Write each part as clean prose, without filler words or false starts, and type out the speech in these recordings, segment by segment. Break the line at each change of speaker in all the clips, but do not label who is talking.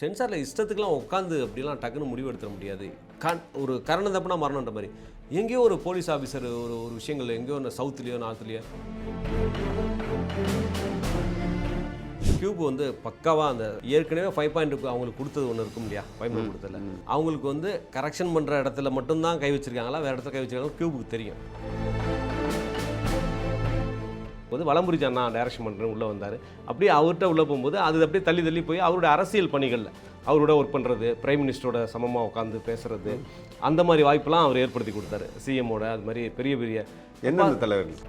சென்சாரில் இஷ்டத்துக்குலாம் உட்காந்து அப்படிலாம் டக்குன்னு முடிவு எடுத்துட முடியாது. ஒரு கரணம் தப்புனா மரணன்ற மாதிரி. எங்கேயோ ஒரு போலீஸ் ஆஃபீஸர் ஒரு ஒரு விஷயங்கள் எங்கேயோ ஒன்று சவுத்துலேயோ நார்த்துலேயோ கியூப் வந்து பக்காவாக அந்த ஏற்கனவே 5.2 அவங்களுக்கு கொடுத்தது ஒன்று இருக்கும் இல்லையா, 5 கொடுத்ததில்ல அவங்களுக்கு வந்து கரெக்ஷன் பண்ணுற இடத்துல மட்டும்தான் கை வச்சிருக்காங்களா, வேறு இடத்துல கை வச்சிருக்காங்க கியூபுக்கு தெரியும். வந்து வலம்புரி அண்ணா டைரக்ஷன் பண்ணுறேன் உள்ளே வந்தார். அப்படியே அவர்கிட்ட உள்ளே போகும்போது அது அப்படியே தள்ளி தள்ளி போய் அவருடைய அரசியல் பணிகளில் அவரோட ஒர்க் பண்ணுறது, பிரைம் மினிஸ்டரோட சமமாக உட்காந்து பேசுகிறது, அந்த மாதிரி வாய்ப்பெல்லாம் அவர் ஏற்படுத்தி கொடுத்தாரு. சிஎம்மோட அது மாதிரி பெரிய பெரிய
என்ன தலைவர்கள்.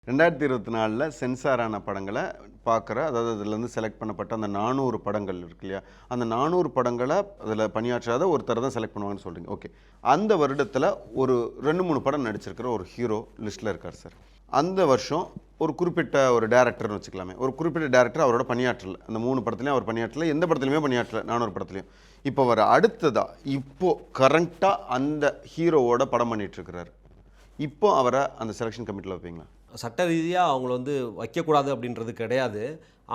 ரெண்டாயிரத்தி 24 சென்சாரான படங்களை பார்க்குற, அதாவது அதுலேருந்து செலக்ட் பண்ணப்பட்ட அந்த 400 படங்கள் இருக்கு இல்லையா, அந்த 400 படங்களை அதில் பணியாற்றாத ஒருத்தர் தான் செலக்ட் பண்ணுவாங்கன்னு சொல்கிறீங்க. ஓகே, அந்த வருடத்தில் ஒரு 2-3 படம் நடிச்சிருக்கிற ஒரு ஹீரோ லிஸ்ட்டில் இருக்கார் சார். அந்த வருஷம் ஒரு குறிப்பிட்ட ஒரு டேரக்டர்னு வச்சுக்கலாமே, ஒரு குறிப்பிட்ட டேரக்டர் அவரோட பணியாற்றலை, அந்த 3 படத்துலையும் அவர் பணியாற்றலை, எந்த படத்துலையுமே பணியாற்றலை, 400 படத்துலையும். இப்போ வர அடுத்ததாக இப்போது கரண்ட்டாக அந்த ஹீரோவோட படம் பண்ணிகிட்ருக்கிறார். இப்போ அவரை அந்த செலெக்ஷன் கமிட்டியில் வைப்பீங்களா?
சட்ட ரீதியாக அவங்கள வந்து வைக்கக்கூடாது அப்படின்றது கிடையாது.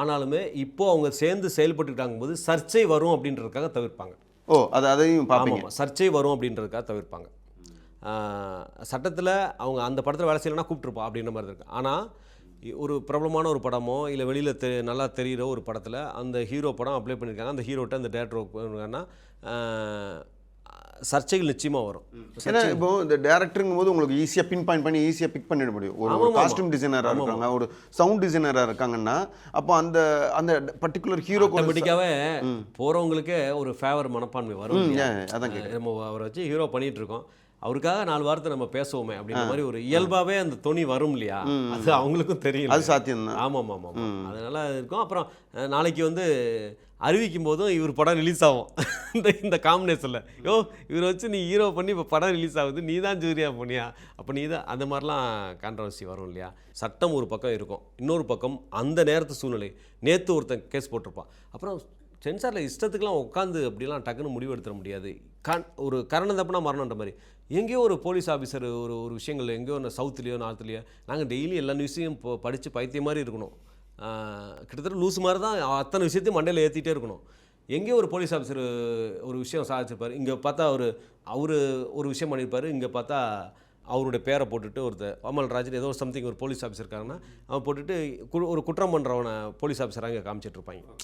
ஆனாலுமே இப்போது அவங்க சேர்ந்து செயல்பட்டுக்கிட்டாங்க போது சர்ச்சை வரும் அப்படின்றதுக்காக தவிர்ப்பாங்க.
ஓ, அதையும் பார்ப்பீங்க.
சர்ச்சை வரும் அப்படின்றதுக்காக தவிர்ப்பாங்க. சட்டத்தில் அவங்க அந்த படத்தில் வேலை செய்யலைன்னா கூப்பிட்ருப்பா அப்படின்ற மாதிரி இருக்குது. ஆனால் ஒரு பிரபலமான ஒரு படமோ இல்லை வெளியில் நல்லா தெரிகிற ஒரு படத்தில் அந்த ஹீரோ படம் அப்ளை பண்ணியிருக்காங்க, அந்த ஹீரோட்ட அந்த டேரக்டர் பண்ணிருக்காங்கன்னா சர்ச்சைகள் நிச்சயமாக வரும்.
ஏன்னா இப்போ இந்த டேரக்டருங்கும் போது உங்களுக்கு ஈஸியாக பின் பாயிண்ட் பண்ணி ஈஸியாக பிக் பண்ணிட முடியும். ஒரு காஸ்டியூம் டிசைனராக இருக்காங்க, ஒரு சவுண்ட் டிசைனராக இருக்காங்கன்னா அப்போ அந்த அந்த பர்டிகுலர் ஹீரோ
ஆட்டோமேட்டிக்காகவே போகிறவங்களுக்கே ஒரு ஃபேவர் மனப்பான்மை வரும்.
அதான்
நம்ம அவரை வச்சு ஹீரோ பண்ணிகிட்டு இருக்கோம், அவருக்காக 4 வாரத்தை நம்ம பேசுவோமே அப்படின்ற மாதிரி ஒரு இயல்பாகவே அந்த துணி வரும் இல்லையா, அது அவங்களுக்கும் தெரியும்.
அது சாத்தியம் தான்.
ஆமாம் ஆமாம் ஆமாம், அதனால இருக்கும். அப்புறம் நாளைக்கு வந்து அறிவிக்கும் போதும் இவர் படம் ரிலீஸ் ஆகும் இந்த காம்பினேஷனில். யோ இவர் வச்சு நீ ஹீரோ பண்ணி இப்போ படம் ரிலீஸ் ஆகுது, நீ தான் ஜூரியா பண்ணியா, அப்போ நீ தான், அந்த மாதிரிலாம் கான்ட்ரவர்சி வரும் இல்லையா. சட்டம் ஒரு பக்கம் இருக்கும், இன்னொரு பக்கம் அந்த நேரத்து சூழ்நிலை. நேற்று ஒருத்தன் கேஸ் போட்டிருப்பான், அப்புறம் சென்சாரில் இஷ்டத்துக்குலாம் உட்காந்து அப்படிலாம் டக்குன்னு முடிவு எடுத்துட முடியாது. ஒரு கரணம் தப்புனா மரணன்ற மாதிரி. எங்கேயோ ஒரு போலீஸ் ஆஃபீஸர் ஒரு ஒரு விஷயங்கள் எங்கேயோ ஒன்று சவுத்துலேயோ நார்த்துலேயோ நாங்கள் டெய்லி எல்லா நியூஸையும் படித்து பைத்திய மாதிரி இருக்கணும், கிட்டத்தட்ட லூஸ் மாதிரி தான் அத்தனை விஷயத்தையும் மண்டையில் ஏற்றிட்டே இருக்கணும். எங்கேயோ ஒரு போலீஸ் ஆஃபீஸர் ஒரு விஷயம் சாதிச்சிருப்பார், இங்கே பார்த்தா அவர் ஒரு விஷயம் பண்ணியிருப்பார், இங்கே பார்த்தா அவருடைய பேரை போட்டுட்டு ஒருத்தர் அமல்ராஜன் ஏதோ சம்திங் ஒரு போலீஸ் ஆஃபீஸர் இருக்காங்கன்னா அவன் போட்டுட்டு ஒரு குற்றம் பண்ணுறவனை போலீஸ் ஆஃபீஸராக இங்கே காமிச்சிட்ருப்பாங்க.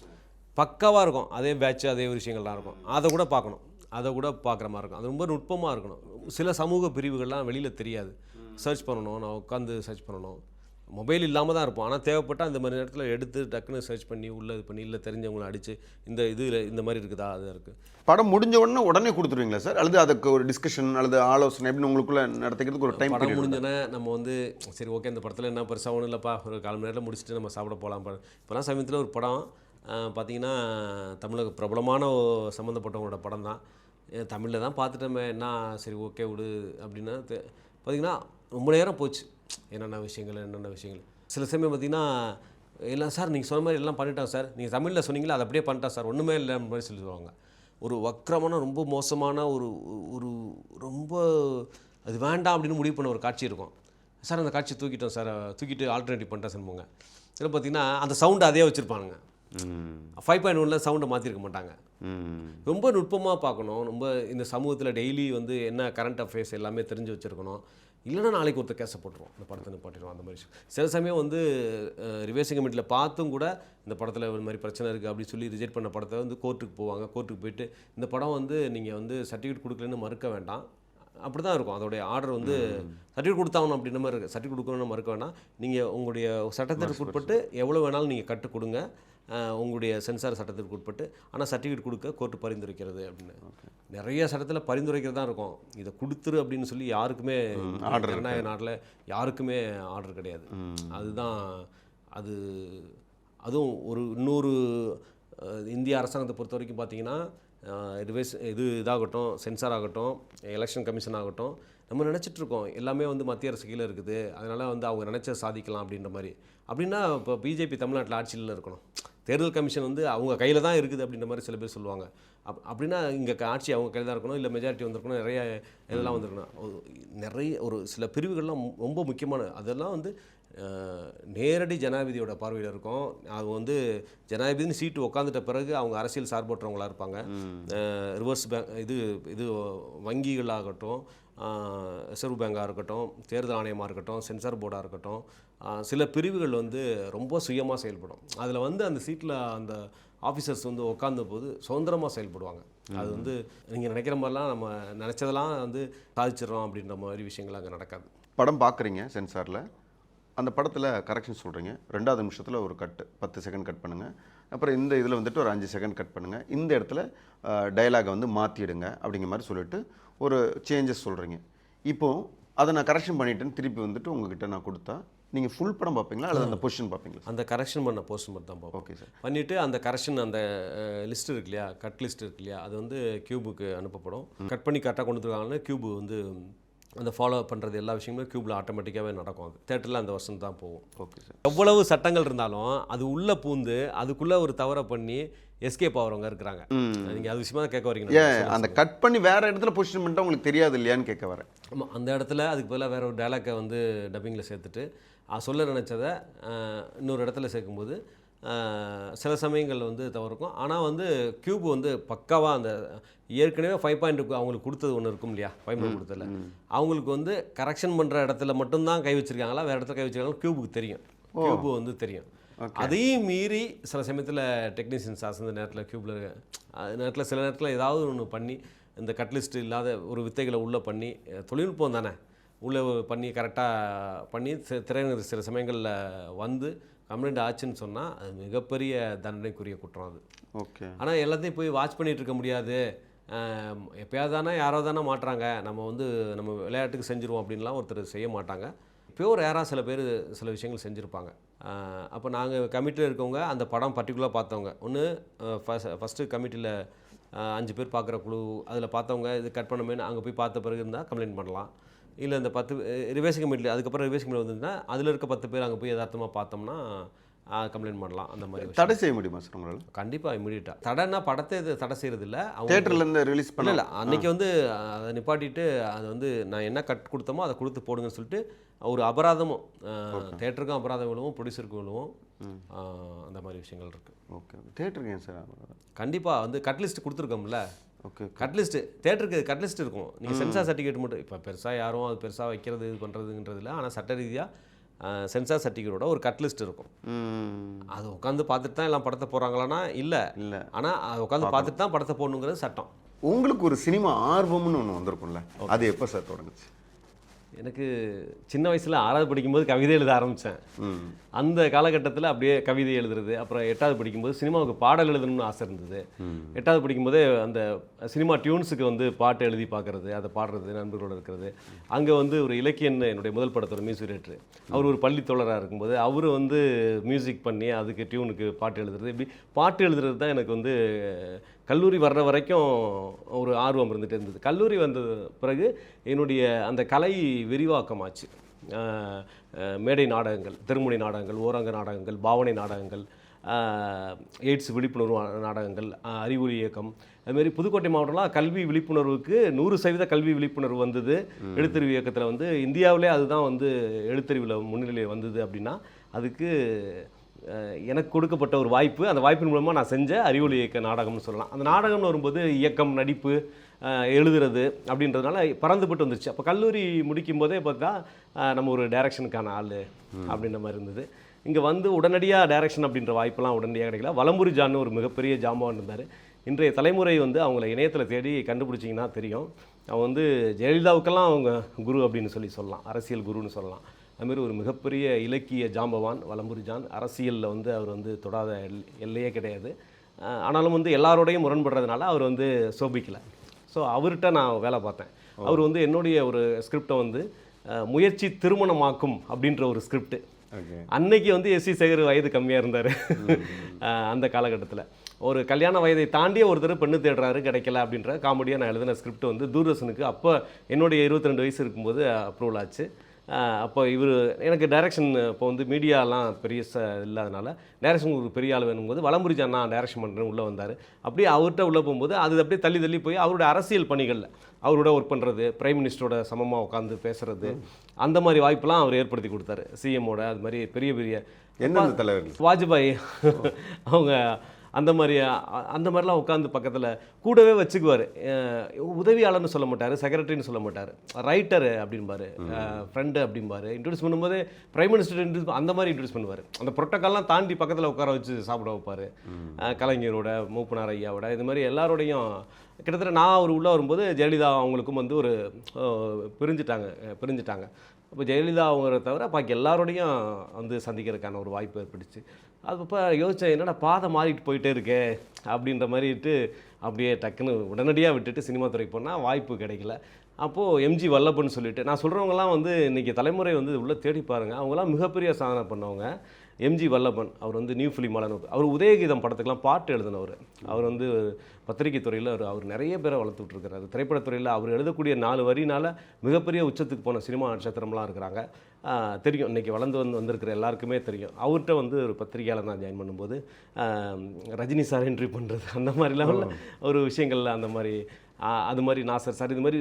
பக்காவாக இருக்கும், அதே பேட்ச் அதே விஷயங்கள்லாம் இருக்கும். அதை கூட பார்க்கணும், அதை கூட பார்க்குற மாதிரி இருக்கும். அது ரொம்ப நுட்பமாக இருக்கணும். சில சமூக பிரிவுகள்லாம் வெளியில் தெரியாது, சர்ச் பண்ணணும், நான் உட்காந்து சர்ச் பண்ணணும். மொபைல் இல்லாமல் தான் இருப்போம், ஆனால் தேவைப்பட்டால் இந்த மாதிரி நேரத்தில் எடுத்து டக்குன்னு சர்ச் பண்ணி உள்ளே இது பண்ணி இல்லை தெரிஞ்சவங்களை அடித்து இந்த இதில் இந்த மாதிரி இருக்குதா, அது இருக்குது.
படம் முடிஞ்ச உடனே கொடுத்துருவீங்களா சார், அல்லது அதுக்கு ஒரு டிஸ்கஷன் அல்லது ஆலோசனை எப்படி உங்களுக்குள்ளே நடத்துக்கிறதுக்கு ஒரு டைம்?
படம் முடிஞ்சோன்னே நம்ம வந்து சரி ஓகே இந்த படத்தில் என்ன பெருசாக ஒன்றும் இல்லைப்பா, ஒரு 1/4 மணி நேரத்தில் முடிச்சுட்டு நம்ம சாப்பிட போகலாம். இப்போலாம் சமயத்தில் ஒரு படம் பார்த்திங்கன்னா தமிழக பிரபலமான சம்மந்தப்பட்டவங்களோட படம் தான், தமிழில் தான் பார்த்துட்டோமே என்ன, சரி ஓகே விடு அப்படின்னா பார்த்திங்கன்னா ரொம்ப நேரம் போச்சு. என்னென்ன விஷயங்கள் சில சமயம் பார்த்திங்கன்னா எல்லாம் சார் நீங்கள் சொன்ன மாதிரி எல்லாம் பண்ணிட்டோம் சார், நீங்கள் தமிழில் சொன்னீங்களா அது அப்படியே பண்ணிட்டா சார், ஒன்றுமே இல்லை மாதிரி சொல்லுவாங்க. ஒரு வக்கரமான ரொம்ப மோசமான ஒரு ரொம்ப அது வேண்டாம் அப்படின்னு முடிவு பண்ண ஒரு காட்சி இருக்கும். சார் அந்த காட்சி தூக்கிட்டோம் சார், தூக்கிட்டு ஆல்டர்னேட்டிவ் பண்ணிட்டேன் சொல்லுவாங்க. இதில் பார்த்திங்கன்னா அந்த சவுண்டு அதே வச்சுருப்பானுங்க, 5.1 சவுண்டை மாற்றிருக்க மாட்டாங்க. ரொம்ப நுட்பமாக பார்க்கணும். ரொம்ப இந்த சமூகத்தில் டெய்லி வந்து என்ன கரண்ட் அஃபேர்ஸ் எல்லாமே தெரிஞ்சு வச்சுருக்கணும். இல்லைன்னா நாளைக்கு ஒருத்தர் கேஸை போட்டுருவோம், இந்த படத்தை நிப்பாட்டிடுவோம். அந்த மாதிரி சில சமயம் வந்து ரிவைசிங் கமிட்டியில் பார்த்தும் கூட இந்த படத்தில் ஒரு மாதிரி பிரச்சனை இருக்குது அப்படின்னு சொல்லி ரிஜெக்ட் பண்ண படத்தை வந்து கோர்ட்டுக்கு போவாங்க. கோர்ட்டுக்கு போயிட்டு இந்த படம் வந்து நீங்கள் வந்து சர்டிஃபிகேட் கொடுக்கலன்னு மறுக்க வேண்டாம், அப்படி தான் இருக்கும் அதோடைய ஆர்டர். வந்து சர்டிஃபிகேட் கொடுத்தாகணும் அப்படின்ற மாதிரி இருக்குது, சர்டிஃபிகேட் கொடுக்கணும்னு மறுக்க வேண்டாம், நீங்கள் உங்களுடைய சட்டத்திற்கு உட்பட்டு எவ்வளோ வேணாலும் நீங்கள் கட்டு கொடுங்க, உங்களுடைய சென்சார் சட்டத்திற்கு உட்பட்டு, ஆனால் சர்டிஃபிகேட் கொடுக்க கோர்ட்டு பரிந்துரைக்கிறது அப்படின்னு. நிறைய சட்டத்தில் பரிந்துரைக்கிறது தான் இருக்கும், இதை கொடுத்துரு அப்படின்னு சொல்லி யாருக்குமே ஜனநாயக நாட்டில் யாருக்குமே ஆர்டர் கிடையாது. அதுதான் அதுவும் ஒரு இன்னொரு இந்திய அரசாங்கத்தை பொறுத்த வரைக்கும் பார்த்திங்கன்னா இதாகட்டும், சென்சார் ஆகட்டும், எலெக்ஷன் கமிஷன் ஆகட்டும், நம்ம நினச்சிட்ருக்கோம் எல்லாமே வந்து மத்திய அரசு கீழே இருக்குது, அதனால் வந்து அவங்க நினச்ச சாதிக்கலாம் அப்படின்ற மாதிரி. அப்படின்னா இப்போ பிஜேபி தமிழ்நாட்டில் ஆட்சியில் இருக்கணும், தேர்தல் கமிஷன் வந்து அவங்க கையில் தான் இருக்குது அப்படின்ற மாதிரி சில பேர் சொல்லுவாங்க. அப்படின்னா இங்கே ஆட்சி அவங்க கையில் தான் இருக்கணும், இல்லை மெஜாரிட்டி வந்திருக்கணும், நிறைய இதெல்லாம் வந்திருக்கணும். நிறைய ஒரு சில பிரிவுகள்லாம் ரொம்ப முக்கியமான அதெல்லாம் வந்து நேரடி ஜனாதிபதியோட பார்வையில் இருக்கும். அது வந்து ஜனாதிபதினு சீட்டு உட்காந்துட்ட பிறகு அவங்க அரசியல் சார்பற்றவங்களாக இருப்பாங்க. ரிவர்ஸ் பேங்க் இது வங்கிகளாகட்டும், ரிசர்வ் பேங்காக இருக்கட்டும், தேர்தல் ஆணையமாக இருக்கட்டும், சென்சார் போர்டாக இருக்கட்டும், சில பிரிவுகள் வந்து ரொம்ப சுயமாக செயல்படும். அதில் வந்து அந்த சீட்டில் அந்த ஆஃபீஸர்ஸ் வந்து உட்காந்த போது சுதந்திரமாக செயல்படுவாங்க. அது வந்து நீங்கள் நினைக்கிற மாதிரிலாம் நம்ம நினச்சதெல்லாம் வந்து சாதிச்சிடறோம் அப்படின்ற மாதிரி விஷயங்கள் அங்கே நடக்காது.
படம் பார்க்குறீங்க சென்சாரில், அந்த படத்தில் கரெக்ஷன் சொல்கிறீங்க, 2வது நிமிஷத்தில் ஒரு கட்டு 10 செகண்ட் கட் பண்ணுங்கள், அப்புறம் இந்த இதில் வந்துட்டு ஒரு 5 செகண்ட் கட் பண்ணுங்கள், இந்த இடத்துல டயலாகை வந்து மாற்றிடுங்க அப்படிங்கிற மாதிரி சொல்லிட்டு ஒரு சேஞ்சஸ் சொல்கிறீங்க. இப்போது அதை நான் கரெக்ஷன் பண்ணிட்டேன்னு திருப்பி வந்துட்டு உங்ககிட்ட நான் கொடுத்தா நீங்கள் ஃபுல் படம் பார்ப்பீங்களா அல்லது அந்த பொசிஷன் பார்ப்பீங்களா?
அந்த கரெக்ஷன் பண்ண போர்ஷன் மட்டும் தான் பார்ப்போம்.
Okay sir.
பண்ணிவிட்டு அந்த கரெக்ஷன் அந்த லிஸ்ட் இருக்கு இல்லையா, கட் லிஸ்ட் இருக்கு இல்லையா, அது வந்து கியூபுக்கு அனுப்பப்படும். கட் பண்ணி கரெக்டாக கொண்டு வந்துருக்காங்கன்னா கியூபு வந்து அந்த ஃபாலோ பண்ணுறது எல்லா விஷயங்களும் கியூபில் ஆட்டோமேட்டிக்காகவே நடக்கும். அது தேட்டரில் அந்த வருஷம் தான் போகும்.
Okay sir.
எவ்வளவு சட்டங்கள் இருந்தாலும் அது உள்ளே பூந்து அதுக்குள்ளே ஒரு தவறை பண்ணி எஸ்கேப் ஆகிறவங்க இருக்கிறாங்க. நீங்கள் அது விஷயமா தான் கேட்க வரீங்க.
அந்த கட் பண்ணி வேறு இடத்துல பொசிஷன் பண்ணிட்டா உங்களுக்கு தெரியாது இல்லையான்னு கேட்க வரேன்.
ஆமாம், அந்த இடத்துல அதுக்கு பதிலாக வேறு ஒரு டைலாக்கை வந்து டப்பிங்கில் சேர்த்துட்டு சொல்ல நினச்சதை இன்னொரு இடத்துல சேர்க்கும்போது சில சமயங்களில் வந்து தவறுக்கும். ஆனால் வந்து கியூப் வந்து பக்காவாக அந்த ஏற்கனவே 5.2 அவங்களுக்கு கொடுத்தது ஒன்று இருக்கும் இல்லையா, 5 கொடுத்ததில்ல, அவங்களுக்கு வந்து கரெக்ஷன் பண்ணுற இடத்துல மட்டும்தான் கை வச்சுருக்காங்களா, வேறு இடத்துல கை வச்சுருக்காங்களா கியூபுக்கு தெரியும். கியூபு வந்து தெரியும். அதையும் மீறி சில சமயத்தில் டெக்னீஷியன்ஸ் அந்த நேரத்தில் கியூபில் நேரத்தில் சில நேரத்தில் ஏதாவது ஒன்று பண்ணி இந்த கட்லிஸ்ட் இல்லாத ஒரு வித்தைகளை உள்ளே பண்ணி, தொழில்நுட்பம் தானே, உள்ளே பண்ணி கரெக்டாக பண்ணி திரையினர் சில சமயங்களில் வந்து கம்ப்ளைண்ட் ஆச்சுன்னு சொன்னால் அது மிகப்பெரிய தண்டனைக்குரிய குற்றம் அது.
ஓகே. ஆனால்
எல்லாத்தையும் போய் வாட்ச் பண்ணிகிட்டு இருக்க முடியாது. எப்போயாவது தானே யாரோ தானே மாட்டுறாங்க, நம்ம வந்து நம்ம விளையாட்டுக்கு செஞ்சுருவோம் அப்படின்லாம் ஒருத்தர் செய்ய மாட்டாங்க. பியூர் யாராக சில பேர் சில விஷயங்கள் செஞ்சுருப்பாங்க. அப்போ நாங்கள் கமிட்டியில் இருக்கவங்க அந்த படம் பர்டிகுலராக பார்த்தவங்க ஒன்று ஃபஸ்ட்டு கமிட்டியில் 5 பேர் பார்க்குற குழு, அதில் பார்த்தவங்க இது கட் பண்ணமேன்னு அங்கே போய் பார்த்த பிறகு இருந்தால் கம்ப்ளைண்ட் பண்ணலாம். இல்லை இந்த 10 ரிவேஷன் கமிட்டியில் அதுக்கப்புறம் ரிவேஷன் கமிட்டி வந்துருந்தா அதில் இருக்க 10 பேர் அங்கே போய் யதார்த்தமாக பார்த்தோம்னா கம்ப்ளைண்ட் பண்ணலாம். அந்த மாதிரி
தடை செய்ய முடியுமா சார் உங்களால்?
கண்டிப்பாக இமீடியட்டாக தடைன்னா படத்தை இது தடை செய்கிறது இல்லை, அவங்க
தேட்டர்லேருந்து ரிலீஸ் பண்ணல.
அன்றைக்கி வந்து அதை நிப்பாட்டிட்டு அதை வந்து நான் என்ன கட் கொடுத்தோமோ அதை கொடுத்து போடுங்கன்னு சொல்லிட்டு ஒரு அபராதமும் தேட்டருக்கும் அபராதம் விழுவும், ப்ரொடியூசருக்கு விழுவும், அந்த மாதிரி விஷயங்கள் இருக்குது.
ஓகே. தேட்டருக்கு ஏன் சார்?
கண்டிப்பாக வந்து கட் லிஸ்ட் கொடுத்துருக்கோம்ல.
ஓகே.
கட்லிஸ்ட்டு தேட்டருக்கு கட்லிஸ்ட் இருக்கும். நீங்கள் சென்சார் சர்டிஃபிகேட் மட்டும் இப்போ பெருசாக யாரும் அது பெருசாக வைக்கிறது இது பண்ணுறதுன்றது இல்லை. ஆனால் சட்ட ரீதியாக சென்சார் சர்டிஃபிகேட்டோட ஒரு கட்லிஸ்ட் இருக்கும். அது உட்காந்து பார்த்துட்டு தான் எல்லாம் படத்தை போடுறாங்களான்னா இல்லை, ஆனால் அது உட்காந்து பார்த்துட்டு தான் படத்தை போடணுங்கிறது சட்டம்.
உங்களுக்கு ஒரு சினிமா ஆர்வம்னு ஒன்று வந்திருக்கும்ல, அது எப்போ சார் தொடங்குச்சு?
எனக்கு சின்ன வயசில் 6வது படிக்கும்போது கவிதை எழுத ஆரம்பித்தேன். அந்த காலகட்டத்தில் அப்படியே கவிதை எழுதுறது. அப்புறம் 8வது படிக்கும்போது சினிமாவுக்கு பாடல் எழுதணும்னு ஆசை இருந்தது. 8வது படிக்கும்போதே அந்த சினிமா டியூன்ஸுக்கு வந்து பாட்டு எழுதி பார்க்குறது, அதை பாடுறது, நண்பர்களோடு இருக்கிறது. அங்கே வந்து ஒரு இலக்கியன் என்னுடைய முதல் படத்தோட மியூசிக் டைரக்டர், அவர் ஒரு பள்ளி தோழராக இருக்கும்போது அவர் வந்து மியூசிக் பண்ணி அதுக்கு டியூனுக்கு பாட்டு எழுதுறது. இப்படி பாட்டு எழுதுறது தான் எனக்கு வந்து கல்லூரி வர்ற வரைக்கும் ஒரு ஆர்வம் இருந்துகிட்டே இருந்தது. கல்லூரி வந்த பிறகு என்னுடைய அந்த கலை விரிவாக்கமாச்சு. மேடை நாடகங்கள், தெருமுனை நாடகங்கள், ஓரங்க நாடகங்கள், பாவனை நாடகங்கள், எய்ட்ஸ் விழிப்புணர்வு நாடகங்கள், அறிவொளி இயக்கம், அதுமாரி புதுக்கோட்டை மாவட்டம்லாம் கல்வி விழிப்புணர்வுக்கு 100% கல்வி விழிப்புணர்வு வந்தது. எழுத்தறிவு இயக்கத்தில் வந்து இந்தியாவிலே அதுதான் வந்து எழுத்தறிவில் முன்னிலையில் வந்தது. அப்படின்னா அதுக்கு எனக்கு கொடுக்கப்பட்ட ஒரு வாய்ப்பு. அந்த வாய்ப்பின் மூலமாக நான் செஞ்ச அறிவொளி இயக்க நாடகம்னு சொல்லலாம். அந்த நாடகம்னு வரும்போது இயக்கம், நடிப்பு, எழுதுறது அப்படின்றதுனால பறந்துபட்டு வந்துருச்சு. அப்போ கல்லூரி முடிக்கும் போதே பார்த்தா நம்ம ஒரு டைரக்ஷனுக்கான ஆள் அப்படின்ற மாதிரி இருந்தது. இங்கே வந்து உடனடியாக டைரக்ஷன் அப்படின்ற வாய்ப்பெல்லாம் உடனடியாக கிடைக்கல. வலம்புரி ஜான்னு ஒரு மிகப்பெரிய ஜாம்பவான் இருந்தார். இன்றைய தலைமுறை வந்து அவங்கள இணையத்தில் தேடி கண்டுபிடிச்சிங்கன்னா தெரியும். அவங்க வந்து ஜெயலலிதாவுக்கெல்லாம் அவங்க குரு அப்படின்னு சொல்லலாம், அரசியல் குருன்னு சொல்லலாம். அதுமாரி ஒரு மிகப்பெரிய இலக்கிய ஜாம்பவான் வலம்புரி ஜான். அரசியலில் வந்து அவர் வந்து தொடாத எல்லையே கிடையாது. ஆனாலும் வந்து எல்லாரோடையும் முரண்படுறதுனால அவர் வந்து சோபிக்கலை. ஸோ அவர்கிட்ட நான் வேலை பார்த்தேன். அவர் வந்து என்னுடைய ஒரு ஸ்கிரிப்டை வந்து முயற்சி திருமணமாக்கும் அப்படின்ற ஒரு ஸ்கிரிப்ட். அன்னைக்கு வந்து எஸ்சி சேகர் வயது கம்மியாக இருந்தார். அந்த காலகட்டத்தில் ஒரு கல்யாண வயதை தாண்டிய ஒருத்தர் பெண்ணு தேடுறாரு, கிடைக்கல அப்படின்ற காமெடியாக நான் எழுதின ஸ்கிரிப்ட் வந்து தூர்தர்ஷனுக்கு அப்போ என்னுடைய 22 வயசு இருக்கும்போது அப்ரூவல் ஆச்சு. அப்போ இவர் எனக்கு டைரக்ஷன் இப்போ வந்து மீடியாலாம் பெரிய இல்லாதனால டைரக்ஷன் ஒரு பெரிய ஆள் வேணும்போது வலம்புரி அண்ணா டைரக்ஷன் பண்ணுறேன்னு உள்ளே வந்தார். அப்படியே அவர்கிட்ட உள்ளே போகும்போது அது அப்படியே தள்ளி தள்ளி போய் அவருடைய அரசியல் பணிகளில் அவரோட ஒர்க் பண்ணுறது, பிரைம் மினிஸ்டரோட சமமாக உட்காந்து பேசுகிறது, அந்த மாதிரி வாய்ப்பெல்லாம் அவர் ஏற்படுத்தி கொடுத்தாரு. சிஎம்மோட அது மாதிரி பெரிய பெரிய
எந்தெந்த தலைவர்கள்?
வாஜ்பாய் அவங்க அந்த மாதிரிலாம் உட்காந்து பக்கத்தில் கூடவே வச்சுக்குவார். உதவியாளர்னு சொல்ல மாட்டார், செக்ரட்டரின்னு சொல்ல மாட்டார், ரைட்டரு அப்படின்பாரு, ஃப்ரெண்டு அப்படின்பாரு. இன்ட்ரடியூஸ் பண்ணும்போது பிரைம் மினிஸ்டர் இன்ட்ரடியூஸ் அந்த மாதிரி இன்ட்ரடியூஸ் பண்ணுவார். அந்த புரோட்டோக்கால்லாம் தாண்டி பக்கத்தில் உட்கார வச்சு சாப்பிட வைப்பார். கலைஞரோட, மூப்பனார் ஐயாவோட, இது மாதிரி எல்லாரோடையும் கிட்டத்தட்ட நான் அவர் உள்ளே வரும்போது ஜெயலலிதா அவங்களுக்கும் வந்து ஒரு பிரிஞ்சுட்டாங்க. அப்போ ஜெயலலிதா அவங்கள தவிர பாக்கி எல்லாரோடையும் வந்து சந்திக்கிறதுக்கான ஒரு வாய்ப்பு ஏற்பட்டுச்சு. அது இப்போ யோசித்தேன், என்னடா பாதை மாறிட்டு போயிட்டே இருக்கே அப்படின்ற மாதிரிட்டு அப்படியே டக்குன்னு உடனடியாக விட்டுட்டு சினிமா துறைக்கு போனால் வாய்ப்பு கிடைக்கல. அப்போது எம்ஜி வல்லபன் சொல்லிட்டு நான் சொல்கிறவங்கலாம் வந்து இன்றைக்கி தலைமுறை வந்து உள்ளே தேடி பாருங்கள், அவங்களாம் மிகப்பெரிய சாதனை பண்ணவங்க. எம்ஜி வல்லபன் அவர் வந்து நியூ ஃபிலிம் அவர் உதயகீதம் படத்துக்கெலாம் பாட்டு எழுதினவர். அவர் வந்து பத்திரிகை துறையில் அவர் நிறைய பேரை வளர்த்து விட்டுருக்கிறாரு. திரைப்படத்துறையில் அவர் எழுதக்கூடிய 4 வரினால் மிகப்பெரிய உச்சத்துக்கு போன சினிமா நட்சத்திரம்லாம் இருக்கிறாங்க. தெரியும், இன்றைக்கி வந்திருக்கிற எல்லாருக்குமே தெரியும். அவர்கிட்ட வந்து ஒரு பத்திரிகையாளர் நான் ஜாயின் பண்ணும்போது ரஜினி சார் என்ட்ரி பண்ணுறது அந்த மாதிரி லெவலில் ஒரு விஷயங்கள்ல அந்த மாதிரி அது மாதிரி நாசர் சார், இது மாதிரி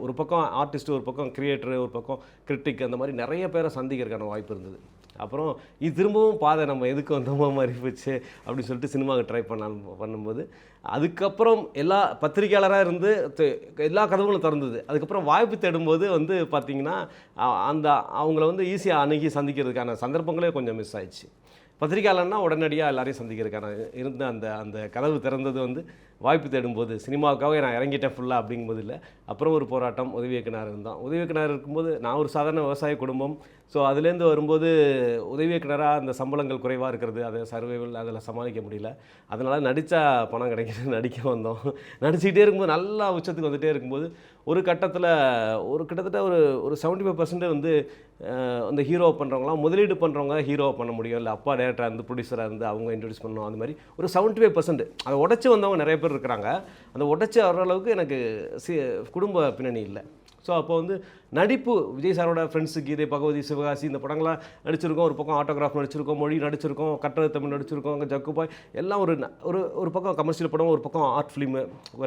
ஒரு பக்கம் ஆர்டிஸ்ட், ஒரு பக்கம் கிரியேட்டர், ஒரு பக்கம் கிரிட்டிக், அந்த மாதிரி நிறைய பேரை சந்திக்கிறதுக்கான வாய்ப்பு இருந்தது. அப்புறம் இது திரும்பவும் பாதை நம்ம எதுக்கு வந்தோமோ மாதிரி போச்சு அப்படின்னு சொல்லிட்டு சினிமாவுக்கு ட்ரை பண்ணும்போது அதுக்கப்புறம் எல்லா பத்திரிகையாளராக இருந்து எல்லா கதவுகளும் திறந்தது. அதுக்கப்புறம் வாய்ப்பு தேடும்போது வந்து பார்த்திங்கன்னா அவங்கள வந்து ஈஸியாக அணுகி சந்திக்கிறதுக்கான சந்தர்ப்பங்களே கொஞ்சம் மிஸ் ஆயிடுச்சு. பத்திரிகையாளர்னா உடனடியாக எல்லாரையும் சந்திக்கிறதுக்கான இருந்த அந்த கதவு திறந்தது வந்து வாய்ப்பு தேடும்போது சினிமாவுக்காக நான் இறங்கிட்டேன் ஃபுல்லாக அப்படிங்கும்போது இல்லை. அப்புறம் ஒரு போராட்டம், உதவி இயக்குனர் இருந்தான். உதவி இயக்குனர் இருக்கும்போது நான் ஒரு சாதாரண விவசாய குடும்பம். ஸோ அதுலேருந்து வரும்போது உதவி இயக்குனராக அந்த சம்பளங்கள் குறைவாக இருக்கிறது, அதை சர்வைவல் அதில் சமாளிக்க முடியல. அதனால் நடித்தா பணம் கிடைக்கிறது நடிக்க வந்தோம். நடிச்சுக்கிட்டே இருக்கும்போது நல்லா உச்சத்துக்கு வந்துகிட்டே இருக்கும்போது ஒரு கட்டத்தில் கிட்டத்தட்ட ஒரு 75% வந்து அந்த ஹீரோ பண்ணுறவங்களாம் முதலீடு பண்ணுறவங்க ஹீரோ பண்ண முடியும், இல்லை அப்பா டேரக்டராக இருந்து ப்ரொடியூசராக இருந்து அவங்க இன்ட்ரடியூஸ் பண்ணணும். அந்த மாதிரி ஒரு 75% அதை உடச்சி வந்தவங்க நிறைய பேர் இருக்கிறாங்க. அந்த உடச்சி வர்ற அளவுக்கு எனக்கு குடும்ப பின்னணி இல்லை. ஸோ அப்போ வந்து நடிப்பு விஜய் சாரோட ஃப்ரெண்ட்ஸு, கீதை, பகவதி, சிவகாசி இந்த படங்களாம் நடிச்சிருக்கோம். ஒரு பக்கம் ஆட்டோகிராஃப் நடிச்சிருக்கோம், மொழி நடிச்சிருக்கோம், கட்டுரை தமிழ் நடிச்சிருக்கோம், ஜக்குபாய் எல்லாம் ஒரு பக்கம் கமர்ஷியல் படம், ஒரு பக்கம் ஆர்ட் ஃபிலிமு.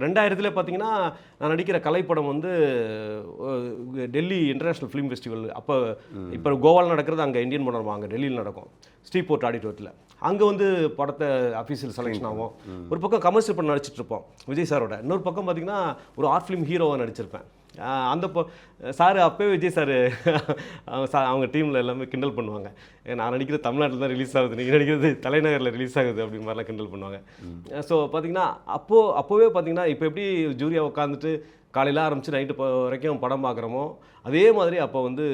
2000 பார்த்தீங்கன்னா நான் நடிக்கிற கலைப்படம் வந்து டெல்லி இன்டர்நேஷ்னல் ஃபிலிம் ஃபெஸ்டிவல் அப்போ இப்போ கோவாவில் நடக்கிறது அங்கே இந்தியன் படம் அங்கே டெல்லியில் நடக்கும், ஸ்ரீபோர்ட் ஆடிட்டோரியத்தில். அங்கே வந்து படத்தை அஃபீஷியல் செலெக்ஷன் ஆகும். ஒரு பக்கம் கமர்ஷியல் படம் நடிச்சிட்டு இருப்போம் விஜய் சாரோட, இன்னொரு பக்கம் பார்த்திங்கன்னா ஒரு ஆர்ட் ஃபிலிம் ஹீரோவாக நடிச்சிருப்பேன். அந்த சார் அப்போவே விஜய் சார் அவங்க டீமில் எல்லாமே கிண்டல் பண்ணுவாங்க, நான் நடிக்கிறது தமிழ்நாட்டில் தான் ரிலீஸ் ஆகுது, நீங்கள் நடிக்கிறது தலைநகரில் ரிலீஸ் ஆகுது அப்படி மாதிரிலாம் கிண்டல் பண்ணுவாங்க. ஸோ பார்த்திங்கன்னா அப்போவே பார்த்திங்கன்னா இப்போ எப்படி ஜூரியாக உட்காந்துட்டு காலையில் ஆரம்பித்து நைட்டு வரைக்கும் படம் பார்க்குறோமோ அதே மாதிரி அப்போ வந்து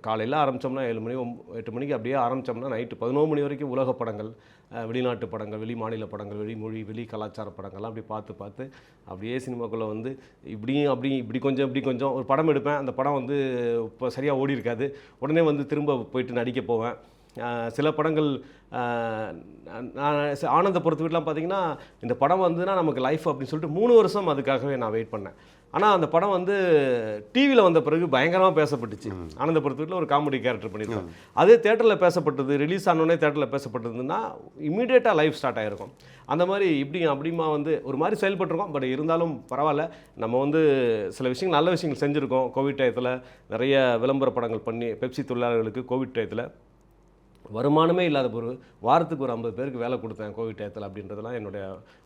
காலையில் ஆரம்பித்தோம்னா 7 மணி 8 மணிக்கு அப்படியே ஆரம்பித்தோம்னா நைட்டு 11 மணி வரைக்கும் உலக படங்கள், வெளிநாட்டு படங்கள், வெளி மாநில படங்கள், வெளி மொழி, வெளி கலாச்சார படங்கள்லாம் அப்படி பார்த்து அப்படியே சினிமாக்குள்ளே வந்து இப்படி கொஞ்சம் ஒரு படம் எடுப்பேன். அந்த படம் வந்து இப்போ சரியாக ஓடி இருக்காது, உடனே வந்து திரும்ப போயிட்டு நடிக்க போவேன். சில படங்கள் நான் ஆனந்த பொறுத்த வீட்டெலாம் பார்த்திங்கன்னா இந்த படம் வந்துன்னா நமக்கு லைஃப் அப்படின்னு சொல்லிட்டு 3 வருஷம் அதுக்காகவே நான் வெயிட் பண்ணேன். ஆனால் அந்த படம் வந்து டிவியில் வந்த பிறகு பயங்கரமாக பேசப்பட்டுச்சு. ஆனந்த பொறுத்த வீட்டில் ஒரு காமெடி கேரக்டர் பண்ணியிருக்கோம், அதே தேட்டரில் பேசப்பட்டது, ரிலீஸ் ஆனோடனே தேட்டரில் பேசப்பட்டதுன்னா இமீடியட்டாக லைஃப் ஸ்டார்ட் ஆகிருக்கும். அந்த மாதிரி அப்படிமா வந்து ஒரு மாதிரி செயல்பட்டுருக்கோம். பட் இருந்தாலும் பரவாயில்ல, நம்ம வந்து சில விஷயங்கள் நல்ல விஷயங்கள் செஞ்சுருக்கோம். கோவிட் டயத்தில் நிறைய விளம்பர படங்கள் பண்ணி பெப்சி தொழிலாளர்களுக்கு கோவிட் டயத்தில் வருமானமே இல்லாத ஒரு வாரத்துக்கு ஒரு 50 பேருக்கு வேலை கொடுத்தேன் கோவிட் டயத்தில். அப்படின்றதெல்லாம் என்னுடைய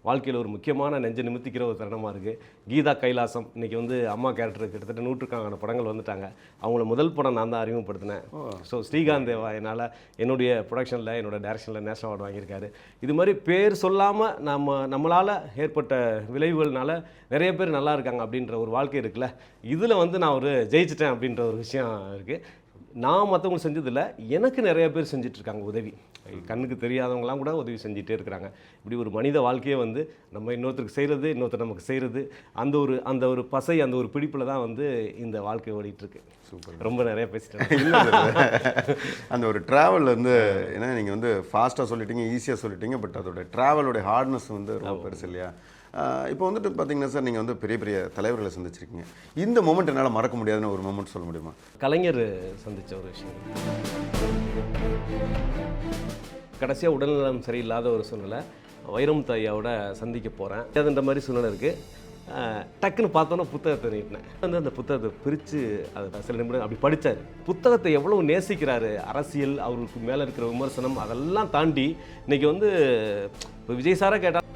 வாழ்க்கையில் ஒரு முக்கியமான நெஞ்சை நிமித்திக்கிற ஒரு தருணமாக இருக்குது. கீதா கைலாசம் இன்றைக்கி வந்து அம்மா கேரக்டர் கிட்டத்தட்ட 100க்கான படங்கள் வந்துட்டாங்க. அவங்கள முதல் படம் நான் தான் அறிமுகப்படுத்தினேன். ஸோ ஸ்ரீகாந்த் தேவா என்னால் என்னுடைய ப்ரொடக்ஷனில் என்னோடய டைரக்ஷனில் நேஷனல் அவார்டு வாங்கியிருக்காரு. இது மாதிரி பேர் சொல்லாமல் நம்மளால் ஏற்பட்ட விளைவுகள்னால நிறைய பேர் நல்லா இருக்காங்க அப்படின்ற ஒரு வாழ்க்கை இருக்குல்ல, இதில் வந்து நான் ஒரு ஜெயிச்சிட்டேன் அப்படின்ற ஒரு விஷயம் இருக்குது. நான் மற்றவங்களுக்கு செஞ்சதில்லை, எனக்கு நிறைய பேர் செஞ்சிட்ருக்காங்க உதவி. கண்ணுக்கு தெரியாதவங்களாம் கூட உதவி செஞ்சிட்டே இருக்கிறாங்க. இப்படி ஒரு மனித வாழ்க்கையை வந்து நம்ம இன்னொருத்தருக்கு செய்கிறது, இன்னொருத்தர் நமக்கு செய்கிறது, அந்த ஒரு பசை, அந்த ஒரு பிடிப்பில் தான் வந்து இந்த வாழ்க்கை ஓடிட்டுருக்கு.
சூப்பர்,
ரொம்ப நிறைய பேசிட்டேன்.
அந்த ஒரு ட்ராவல் வந்து ஏன்னா நீங்கள் வந்து ஃபாஸ்ட்டாக சொல்லிட்டீங்க, ஈஸியாக சொல்லிட்டீங்க, பட் அதோட ட்ராவலோட ஹார்ட்னஸ் வந்து ரொம்ப பெருசு இல்லையா? இப்போ வந்துட்டு பார்த்தீங்கன்னா சார், நீங்கள் வந்து பெரிய பெரிய தலைவர்களை சந்திச்சிருக்கீங்க. இந்த மொமெண்ட் என்னால் மறக்க முடியாதுன்னு ஒரு மொமெண்ட் சொல்ல முடியுமா?
கலைஞர் சந்தித்த ஒரு விஷயம். கடைசியாக உடல்நலம் சரியில்லாத ஒரு சூழ்நிலை, வைரமுத்து ஐயாவோட சந்திக்க போகிறேன். அதுன்ற மாதிரி சூழ்நிலை இருக்குது. டக்குன்னு பார்த்தோன்னா புத்தகத்தை நீட்டினேன். அந்த புத்தகத்தை பிரித்து அதை சில நிமிடம் அப்படி படித்தார். புத்தகத்தை எவ்வளோ நேசிக்கிறாரு, அரசியல், அவருக்கு மேலே இருக்கிற விமர்சனம், அதெல்லாம் தாண்டி இன்றைக்கி வந்து இப்போ விஜய் சாரை கேட்டால்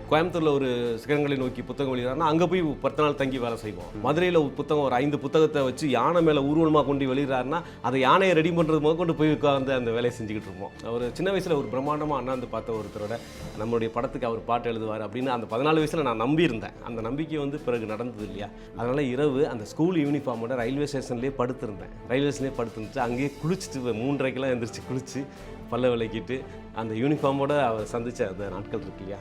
கோயம்புத்தூரில் ஒரு சிகரங்களை நோக்கி புத்தகம் வெளியிடறாருன்னா அங்கே போய் 10 நாள் தங்கி வேலை செய்வோம். மதுரையில் ஒரு புத்தகம் ஒரு 5 புத்தகத்தை வச்சு யானை மேலே ஊர்வலமாக கொண்டு வெளியிடறாருன்னா அதை யானையை ரெடி பண்ணுறது முதல் கொண்டு போய் உட்காந்து அந்த வேலையை செஞ்சுக்கிட்டு இருப்போம். அவர் சின்ன வயசில் ஒரு பிரம்மாண்டமாக அண்ணாந்து பார்த்த ஒருத்தரோட நம்மளுடைய படத்துக்கு அவர் பாட்டு எழுதுவார் அப்படின்னு அந்த 14 வயசில் நான் நம்பியிருந்தேன். அந்த நம்பிக்கை வந்து பிறகு நடந்தது இல்லையா. அதனால் இரவு அந்த ஸ்கூல் யூனிஃபார்மோட ரயில்வே ஸ்டேஷன்லேயே படுத்திருந்தேன். ரயில்வே ஸ்டேஷன்லேயே படுத்துருந்துட்டு அங்கேயே குளிச்சுட்டு 3:30 எழுந்திரிச்சு குளித்து பல்ல விளக்கிட்டு அந்த யூனிஃபார்மோட அவர் சந்தித்த அந்த நாட்கள் இருக்கு இல்லையா.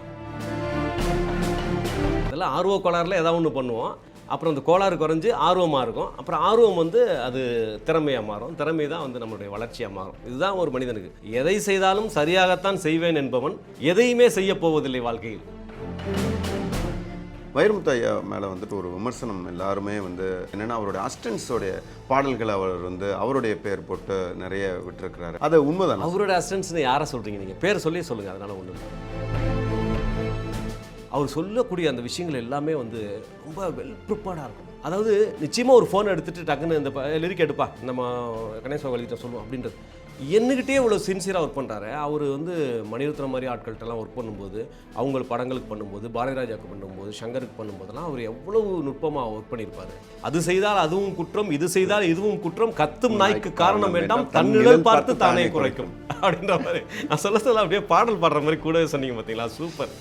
அதெல்லாம் ஆர்வ கோளாறுல ஏதாவது ஒன்று பண்ணுவோம். அப்புறம் அந்த கோளாறு குறைஞ்சி ஆர்வமாக இருக்கும். அப்புறம் ஆர்வம் வந்து அது திறமையாக மாறும். திறமை தான் வந்து நம்மளுடைய வளர்ச்சியாக மாறும். இதுதான் ஒரு மனிதனுக்கு. எதை செய்தாலும் சரியாகத்தான் செய்வேன் என்பவன் எதையுமே செய்ய போவதில்லை வாழ்க்கையில்.
வைரமுத்து ஐயா மேலே வந்துட்டு ஒரு விமர்சனம் எல்லாருமே வந்து என்னென்னா, அவருடைய அசிஸ்டன்ஸோடைய பாடல்களை அவர் வந்து அவருடைய பேர் போட்டு நிறைய விட்டுருக்கிறாரு. அது உண்மைதான்.
அவருடைய அசிஸ்டன்ஸ்னு யாரை சொல்கிறீங்க நீங்கள்? பேர் சொல்லி சொல்லுங்கள். அதனால் ஒன்று அவர் சொல்லக்கூடிய அந்த விஷயங்கள் எல்லாமே வந்து ரொம்ப வெல் ப்ரிப்பேர்டாக இருக்கும். அதாவது நிச்சயமாக ஒரு ஃபோன் எடுத்துகிட்டு டக்குன்னு இந்த லிரிக் எடுப்பா நம்ம கணேச வழிகிட்ட சொல்லுவோம் அப்படின்றது. என்னகிட்டே இவ்வளோ சின்சியராக ஒர்க் பண்ணுறாரு. அவர் வந்து மணிரத்னம் மாதிரி ஆட்கள்கிட்டலாம் ஒர்க் பண்ணும்போது, அவங்க படங்களுக்கு பண்ணும்போது, பாரதிராஜாவுக்கு பண்ணும்போது, சங்கருக்கு பண்ணும்போதெல்லாம் அவர் எவ்வளவு நுட்பமாக ஒர்க் பண்ணியிருப்பார். அது செய்தால் அதுவும் குற்றம், இது செய்தால் இதுவும் குற்றம், கத்தும் நாய்க்கு காரணம் வேண்டாம், தன்னிழல் பார்த்து தானே குறைக்கும் அப்படின்ற மாதிரி நான் சொல்ல அப்படியே பாடல் பாடுற மாதிரி கூடவே சொன்னீங்க பார்த்தீங்களா. சூப்பர்.